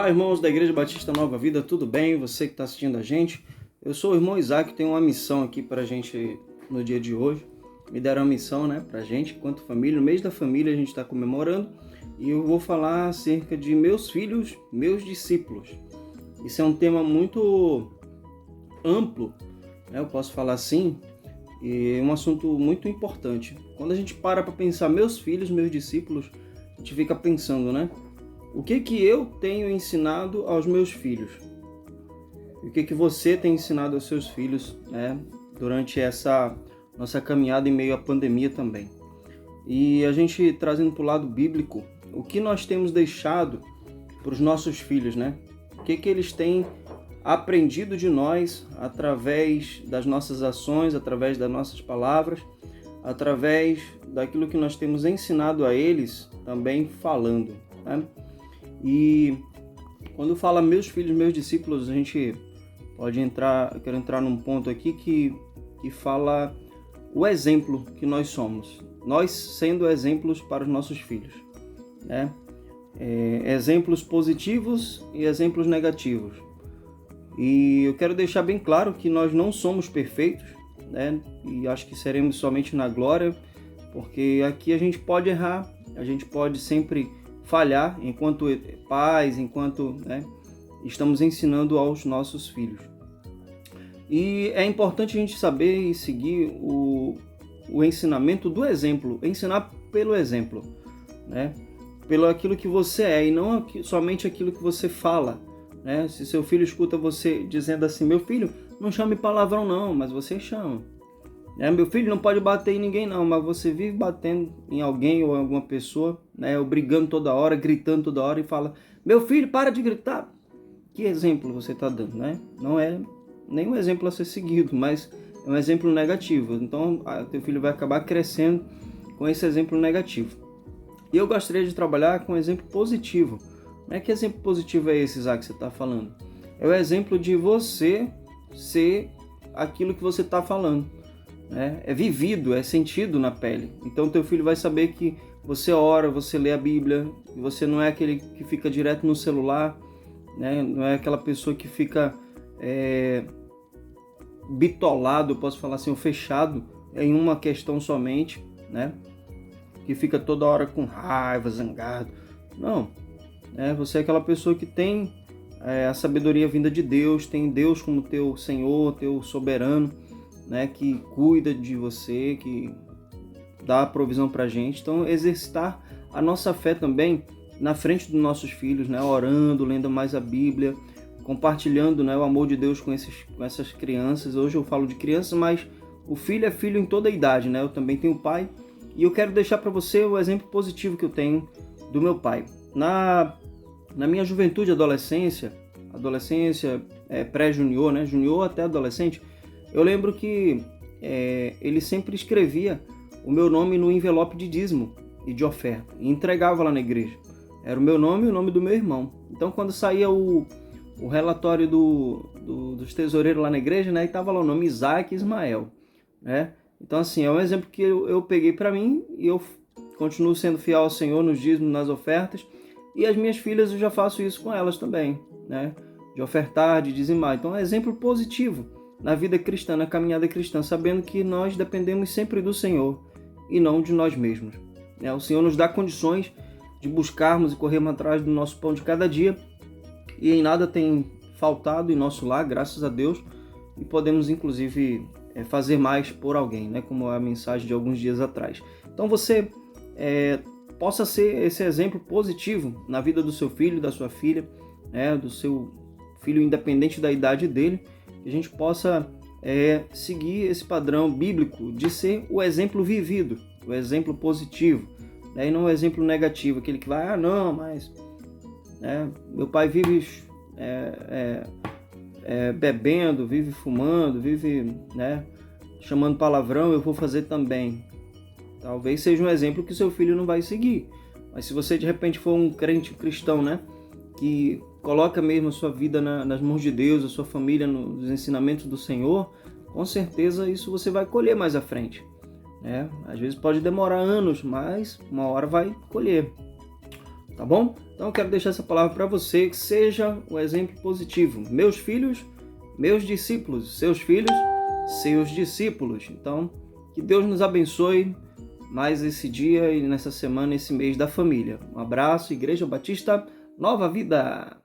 Olá, irmãos da Igreja Batista Nova Vida, tudo bem? Você que está assistindo a gente? Eu sou o irmão Isaac, tenho uma missão aqui para a gente no dia de hoje. Me deram uma missão, para a gente, enquanto família. No mês da família a gente está comemorando e eu vou falar acerca de meus filhos, meus discípulos. Isso é um tema muito amplo, eu posso falar assim, e é um assunto muito importante. Quando a gente para pensar meus filhos, meus discípulos, a gente fica pensando, o que eu tenho ensinado aos meus filhos? E o que você tem ensinado aos seus filhos, durante essa nossa caminhada em meio à pandemia também? E a gente trazendo para o lado bíblico, o que nós temos deixado para os nossos filhos, O que eles têm aprendido de nós através das nossas ações, através das nossas palavras, através daquilo que nós temos ensinado a eles também falando, E quando fala meus filhos, meus discípulos, a gente pode quero entrar num ponto aqui que fala o exemplo que nós somos. Nós sendo exemplos para os nossos filhos, exemplos positivos e exemplos negativos. E eu quero deixar bem claro que nós não somos perfeitos, e acho que seremos somente na glória, porque aqui a gente pode errar, a gente pode sempre falhar enquanto pais, enquanto estamos ensinando aos nossos filhos. E é importante a gente saber e seguir o ensinamento do exemplo, ensinar pelo exemplo, pelo aquilo que você é e não somente aquilo que você fala. Se seu filho escuta você dizendo assim, meu filho, não chame palavrão não, mas você chama. Meu filho não pode bater em ninguém não, mas você vive batendo em alguém ou em alguma pessoa, ou brigando toda hora, gritando toda hora e fala, meu filho, para de gritar. Que exemplo você está dando, Não é nenhum exemplo a ser seguido, mas é um exemplo negativo. Então, teu filho vai acabar crescendo com esse exemplo negativo. E eu gostaria de trabalhar com um exemplo positivo. Que exemplo positivo é esse, Isaac, que você está falando? É o exemplo de você ser aquilo que você está falando. É vivido, é sentido na pele. Então teu filho vai saber que você ora, você lê a Bíblia, e você não é aquele que fica direto no celular, não é aquela pessoa que fica bitolado, eu posso falar assim, ou fechado em uma questão somente, que fica toda hora com raiva, zangado. Não, você é aquela pessoa que tem a sabedoria vinda de Deus, tem Deus como teu Senhor, teu soberano, que cuida de você, que dá a provisão pra gente. Então, exercitar a nossa fé também na frente dos nossos filhos, orando, lendo mais a Bíblia, compartilhando o amor de Deus com essas crianças. Hoje eu falo de crianças, mas o filho é filho em toda a idade, Eu também tenho pai e eu quero deixar para você o exemplo positivo que eu tenho do meu pai. Na minha juventude e adolescência, pré-junior, junior até adolescente, eu lembro que ele sempre escrevia o meu nome no envelope de dízimo e de oferta e entregava lá na igreja. Era o meu nome e o nome do meu irmão. Então, quando saía o relatório dos tesoureiros lá na igreja, e estava lá o nome Isaac Ismael. Então, assim, é um exemplo que eu peguei para mim e eu continuo sendo fiel ao Senhor nos dízimos, nas ofertas. E as minhas filhas, eu já faço isso com elas também, de ofertar, de dizimar. Então, é um exemplo positivo na vida cristã, na caminhada cristã, sabendo que nós dependemos sempre do Senhor e não de nós mesmos. O Senhor nos dá condições de buscarmos e corrermos atrás do nosso pão de cada dia e em nada tem faltado em nosso lar, graças a Deus, e podemos inclusive fazer mais por alguém, como a mensagem de alguns dias atrás. Então você possa ser esse exemplo positivo na vida do seu filho, da sua filha, do seu filho independente da idade dele, que a gente possa seguir esse padrão bíblico de ser o exemplo vivido, o exemplo positivo, e não o exemplo negativo, aquele que vai, mas meu pai vive bebendo, vive fumando, vive chamando palavrão, eu vou fazer também. Talvez seja um exemplo que seu filho não vai seguir, mas se você de repente for um crente cristão, que coloca mesmo a sua vida nas mãos de Deus, a sua família nos ensinamentos do Senhor, com certeza isso você vai colher mais à frente. Às vezes pode demorar anos, mas uma hora vai colher. tá bom? Então eu quero deixar essa palavra para você, que seja um exemplo positivo. Meus filhos, meus discípulos, seus filhos, seus discípulos. Então, que Deus nos abençoe mais esse dia e nessa semana, esse mês da família. Um abraço, Igreja Batista Nova Vida!